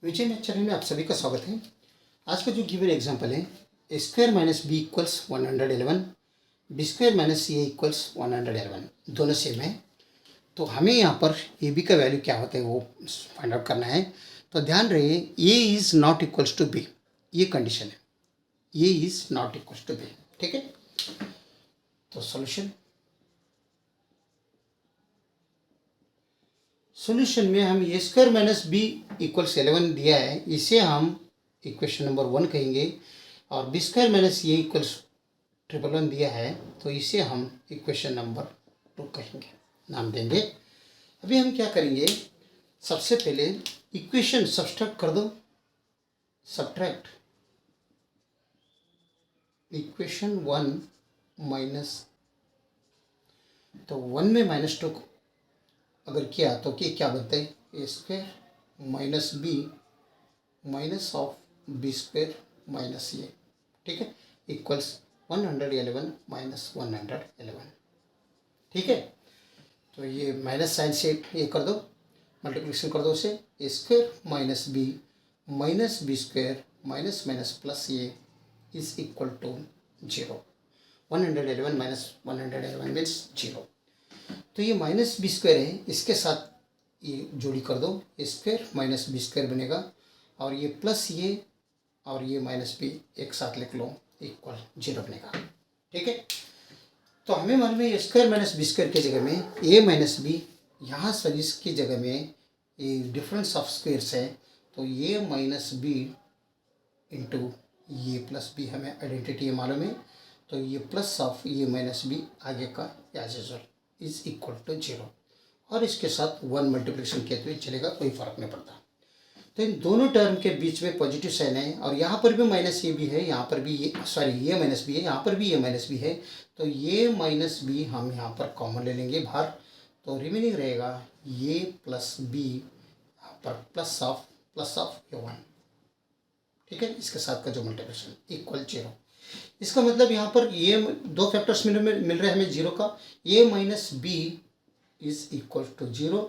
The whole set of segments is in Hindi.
विजय मैथ चैनल में आप सभी का स्वागत है। आज का जो गिवन एग्जांपल है, a square minus b equals 111, b square minus a equals 111, दोनों सेम है। तो हमें यहाँ पर ए बी का वैल्यू क्या होता है वो फाइंड आउट करना है। तो ध्यान रहे, a is not equals to b, ये कंडीशन है, a is not equals to b. ठीक है, तो सॉल्यूशन में हम a square minus b equals 11 दिया है, इसे हम इक्वेशन नंबर 1 कहेंगे। और B square minus a equals 111 दिया है, तो इसे हम इक्वेशन नंबर 2 कहेंगे, नाम देंगे। अभी हम क्या करेंगे, सबसे पहले इक्वेशन सब्सट्रैक्ट कर दो। सब्ट्रैक्ट इक्वेशन 1 माइनस, तो 1 में -2 अगर किया तो क्या बनता है, a square minus b minus of b square minus a. ठीक है, इक्वल्स 111 माइनस 111। ठीक है, तो ये माइनस साइन से ये कर दो, मल्टीप्लिकेशन कर दो उसे, a square minus b square minus minus plus a is equal to 0। 111 minus 111 means 0। तो ये माइनस बी स्क्वायर है, इसके साथ ये जोड़ी कर दो, ए स्क्वायर माइनस बी स्क्वायर बनेगा, और ये प्लस ये और ये माइनस बी एक साथ लिख लो, इक्वल 0 बनेगा। ठीक है, तो हमें मालूम है a square minus b square की जगह में ए माइनस बी, यहाँ सदिश की जगह में ये डिफरेंस ऑफ स्क्वायर्स है, तो ये माइनस बी इंटू ये प्लस बी हमें आइडेंटिटी मालूम है, तो ये प्लस ऑफ ये माइनस बी आगे का as usual is equal to 0, और इसके साथ 1 मल्टीप्लिकेशन किए तो चलेगा, कोई फर्क नहीं पड़ता। तो इन दोनों टर्म के बीच में पॉजिटिव साइन है, और यहाँ पर भी माइनस ए भी है, यहाँ पर भी ये ये माइनस बी है, यहाँ पर भी ये माइनस बी है, तो ये माइनस बी हम यहाँ पर कॉमन ले लेंगे बाहर, तो रिमेनिंग रहेगा ये प्लस बी, यहाँ पर प्लस ऑफ ये 1। ठीक है, इसके साथ का जो मल्टीप्लिकेशन इक्वल 0। इसका मतलब यहाँ पर ये दो फैक्टर्स मिल रहे हैं हमें 0 का, a minus b is equal to 0,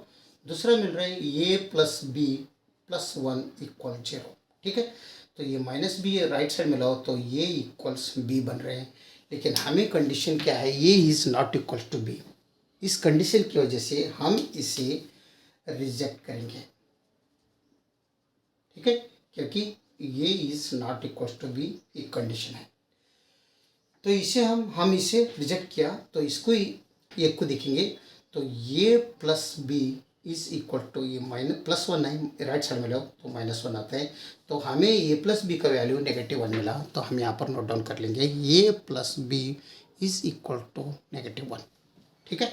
दूसरा मिल रहा है a plus b plus 1 equal 0। ठीक है, तो ये माइनस बी राइट साइड में लाओ तो ये इक्वल्स बी बन रहे हैं, लेकिन हमें कंडीशन क्या है, ये is not equal to b. इस कंडीशन की वजह से हम इसे रिजेक्ट करेंगे। ठीक है, क्योंकि ये is not equal to b एक कंडीशन है, तो इसे हम इसे रिजेक्ट किया, तो इसको एक को देखेंगे, तो ये plus b is equal to ये माइनस प्लस 1 है, राइट साइड में लो तो -1 आता है, तो हमें ये प्लस बी का वैल्यू -1 मिला, तो हम यहाँ पर नोट डाउन कर लेंगे, ये plus b is equal to -1। ठीक है,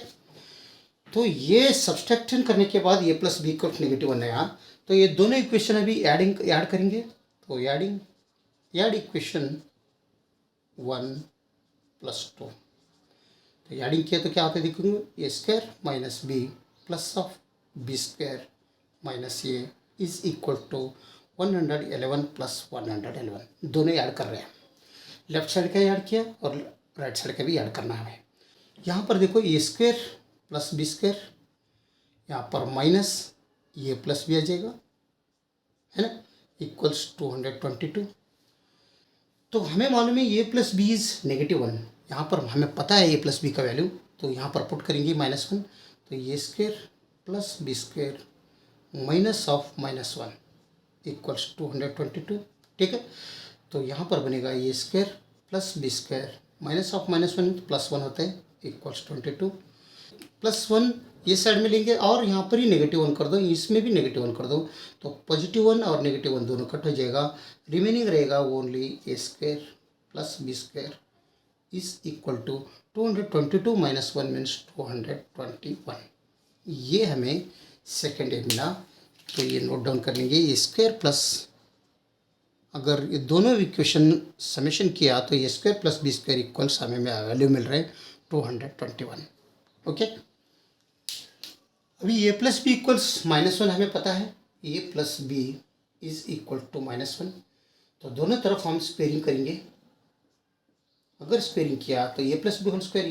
तो ये सब्सट्रैक्शन करने के बाद ये प्लस बी इक्वल -1 आया, तो ये दोनों इक्वेशन अभी ऐड करेंगे, तो ऐड इक्वेशन 1 प्लस 2, तो एडिंग किया तो क्या होता है देखूंगे, a square minus b plus of b square minus a is equal to 111 plus 111, दोनों ऐड कर रहे हैं, लेफ्ट साइड का ऐड किया और राइट साइड का भी ऐड करना है। यहाँ पर देखो ए स्क्वायर प्लस बी स्क्वायर, यहाँ पर माइनस ये प्लस भी आ जाएगा, है ना, इक्वल्स 222। तो हमें मालूम है ए प्लस बी इज -1, यहाँ पर हमें पता है ए प्लस बी का वैल्यू, तो यहाँ पर पुट करेंगे -1, तो a square plus b square minus of -1 equals 222। ठीक है, तो यहाँ पर बनेगा a square plus b square minus of -1 plus 1 होता है, इक्वल्स 22 प्लस 1 ये साइड में लेंगे, और यहाँ पर ही -1 कर दो, इसमें भी -1 कर दो, तो +1 और -1 दोनों कट हो जाएगा, रिमेनिंग रहेगा only a square plus b square is equal to 222 minus 1 means 221। ये हमें सेकेंड ए मिला, तो ये नोट डाउन कर लेंगे, ए स्क्वायर प्लस, अगर ये दोनों इक्वेशन समेशन किया तो a square plus b square equals हमें वैल्यू मिल रहा है 221। ओके, अभी ए प्लस बी इक्वल्स -1 हमें पता है, a plus b is equal to -1, तो दोनों तरफ हम स्क्वेयरिंग करेंगे। अगर स्क्वेयरिंग किया तो a plus b whole square,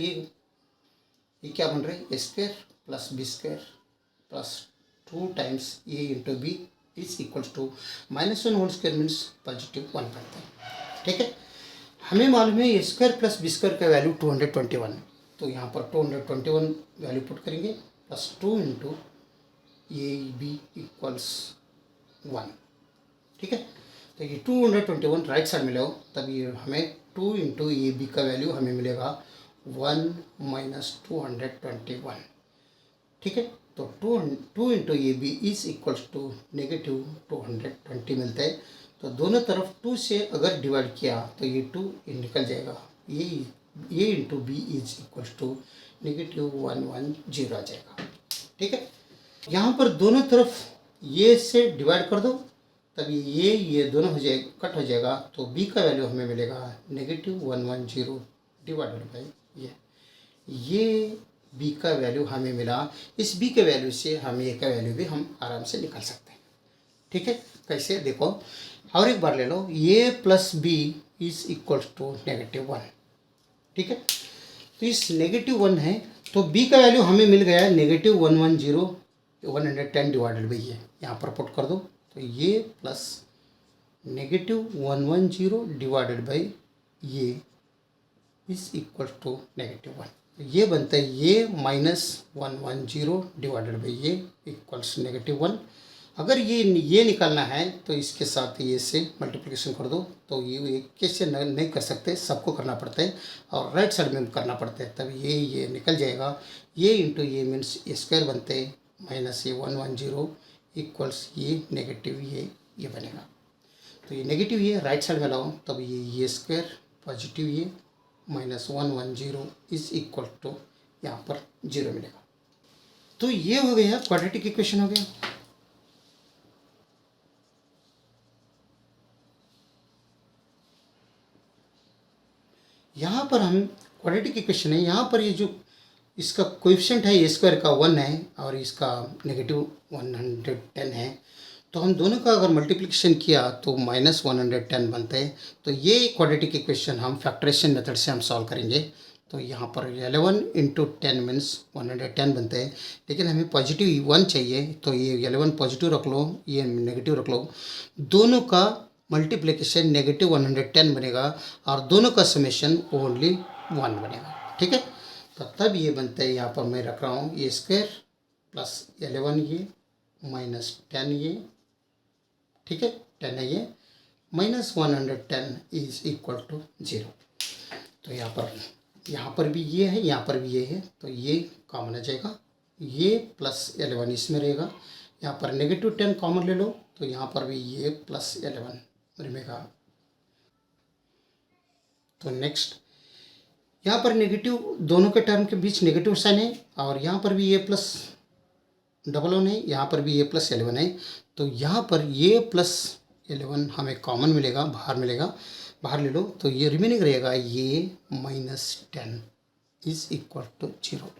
ये क्या बन रहा है, a square plus b square plus 2 times a into b is equals to -1 whole square means +1 बनता है। ठीक है, हमें मालूम है a square plus b square का वैल्यू 221, तो यहाँ पर 221 वैल्यू पुट करेंगे plus 2 into a b equals 1। ठीक है, तो ये 221 राइट साइड में लो, तब ये हमें 2 इंटू ए बी का वैल्यू हमें मिलेगा 1 माइनस 221। ठीक है, तो 2 into a b is equals to -220 मिलता है। तो दोनों तरफ 2 से अगर डिवाइड किया तो ये 2 निकल जाएगा, ये into b is equals to -110 आ जाएगा। ठीक है, यहाँ पर दोनों तरफ ये से डिवाइड कर दो, तभी ये दोनों हो जाएगा, कट हो जाएगा, तो b का वैल्यू हमें मिलेगा -110 डिवाइडेड बाई ये b का वैल्यू हमें मिला। इस b के वैल्यू से हम a का वैल्यू भी हम आराम से निकाल सकते हैं। ठीक है, कैसे देखो, और एक बार ले लो, a plus b is equals to -1। ठीक है, तो इस -1 है, तो b का वैल्यू हमें मिल गया -110 110 डिवाइडेड बाई ये, यहाँ पर पुट कर दो, तो ये प्लस -110 डिवाइडेड बाई ये इज इक्वल टू -1। तो ये बनता है ये -110 डिवाइडेड बाई ये इक्वल्स -1। अगर ये निकालना है तो इसके साथ ये से मल्टीप्लिकेशन कर दो, तो ये कैसे नहीं कर सकते, सबको करना पड़ता है और राइट साइड में करना पड़ता है, तब ये निकल जाएगा। ये इंटू ये मीन्स स्क्वायर बनते हैं, माइनस ये 110 इक्वल्स ये नेगेटिव ये बनेगा। तो ये नेगेटिव ये राइट साइड में लाओ, तब ये स्क्वायर पॉजिटिव ये -110 इज इक्वल टू यहाँ पर 0 मिलेगा। तो ये हो गया क्वाड्रेटिक इक्वेशन हो गया। यहाँ पर हम क्वाड्रेटिक इक्वेशन है, यहाँ पर ये जो इसका कोएफिशिएंट है ए स्क्वायर का 1 है और इसका -110 है, तो हम दोनों का अगर मल्टीप्लिकेशन किया तो -110 बनता है। तो ये क्वाड्रेटिक इक्वेशन हम फैक्टराइजेशन मेथड से हम सॉल्व करेंगे। तो यहाँ पर 11 इंटू 10 मीन्स 110 बनता है, लेकिन हमें पॉजिटिव 1 चाहिए, तो ये 11 पॉजिटिव रख लो, ये नेगेटिव रख लो, दोनों का मल्टीप्लिकेशन -110 बनेगा और दोनों का समेशन ओनली 1 बनेगा। ठीक है, तो तब ये बनता है, यहाँ पर मैं रख रहा हूँ ए स्क्वायर प्लस 11 ये -10 ये, ठीक है 10 है ये, -110 इज इक्वल टू 0। तो यहाँ पर भी ये है, यहाँ पर भी ये है, तो ये कॉमन आ जाएगा, ये प्लस 11 इसमें रहेगा, यहाँ पर -10 कॉमन ले लो, तो यहाँ पर भी ये प्लस 11 रहेगा। तो नेक्स्ट यहाँ पर नेगेटिव, दोनों के टर्म के बीच नेगेटिव साइन है, और यहाँ पर भी ये प्लस 11 है, यहाँ पर भी ये प्लस 11 है, तो यहाँ पर ये प्लस 11 हमें कॉमन मिलेगा, बाहर मिलेगा, बाहर ले लो, तो ये रिमेनिंग रहेगा ये -10 इज इक्वल टू 0।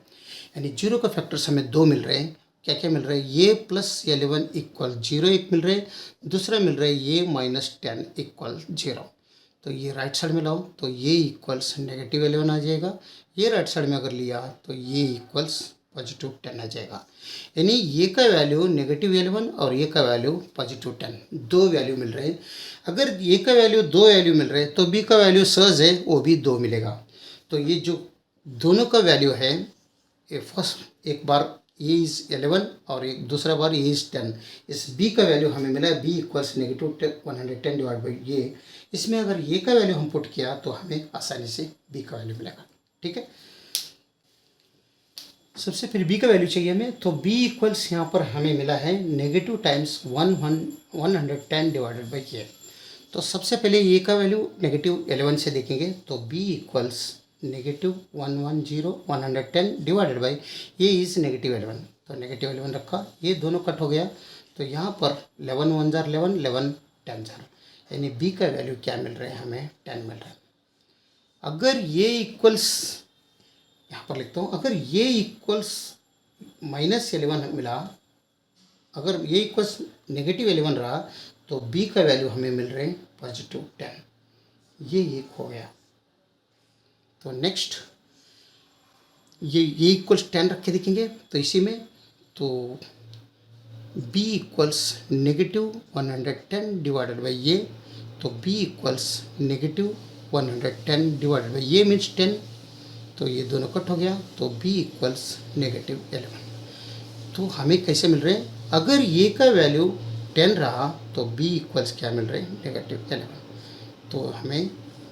यानी 0 का फैक्टर्स हमें 2 मिल रहे हैं। क्या क्या मिल रहा है, ये प्लस 11 इक्वल 0 एक मिल रहा है, दूसरा मिल रहा है ये -10 इक्वल 0। तो ये राइट साइड में लाओ, तो ये इक्वल्स -11 आ जाएगा, ये राइट साइड में अगर लिया तो ये इक्वल्स +10 आ जाएगा। यानी ये का वैल्यू -11 और ये का वैल्यू +10, दो वैल्यू मिल रहे हैं। अगर ये का वैल्यू 2 वैल्यू मिल रहे हैं तो बी का वैल्यू सहज है, वो भी 2 मिलेगा। तो ये जो दोनों का वैल्यू है, ये फर्स्ट एक बार ए इज़ 11 और एक दूसरा बार ए इज़ 10, इस बी का वैल्यू हमें मिला है, बी इक्वल्स -110 डिवाइड बाई ये। इसमें अगर ये का वैल्यू हम पुट किया तो हमें आसानी से बी का वैल्यू मिलेगा। ठीक है, सबसे फिर बी का वैल्यू चाहिए हमें, तो बी इक्वल्स यहाँ पर हमें मिला है नेगेटिव टाइम्स 110 डिवाइडेड बाई ये। तो सबसे पहले ये का वैल्यू -11 से देखेंगे, तो बी इक्वल्स -110 डिवाइडेड बाई ये इज़ -11, तो -11 रखा, ये दोनों कट हो गया, तो यहाँ पर 11 1 जार 11, 11 10 जार, यानी बी का वैल्यू क्या मिल रहा है, हमें 10 मिल रहा है। अगर ये इक्वल्स, यहाँ पर लिखता हूँ, अगर ये इक्वल्स -11 मिला, अगर ये इक्वल्स -11 रहा, तो बी का वैल्यू हमें मिल रहे हैं +10, ये एक हो गया। तो नेक्स्ट ये इक्वल्स 10 रख के देखेंगे, तो इसी में तो b इक्वल्स -110 डिवाइडेड बाई ये, तो b इक्वल्स -110 डिवाइडेड बाई ये मीन्स 10, तो ये दोनों कट हो गया, तो b इक्वल्स -11। तो हमें कैसे मिल रहे हैं, अगर ये का वैल्यू 10 रहा तो b इक्वल्स क्या मिल रहे हैं, -11। तो हमें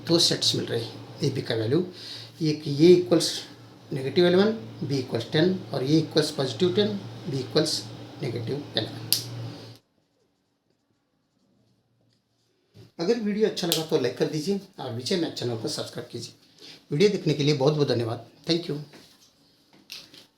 दो सेट्स मिल रहे हैं ए बी का वैल्यू, एक ये इक्वल्स -11, b इक्वल्स 10, और ये इक्वल्स +10, b इक्वल्स -11। अगर वीडियो अच्छा लगा तो लाइक कर दीजिए और नीचे मेरे चैनल को सब्सक्राइब कीजिए। वीडियो देखने के लिए बहुत बहुत धन्यवाद। Thank you.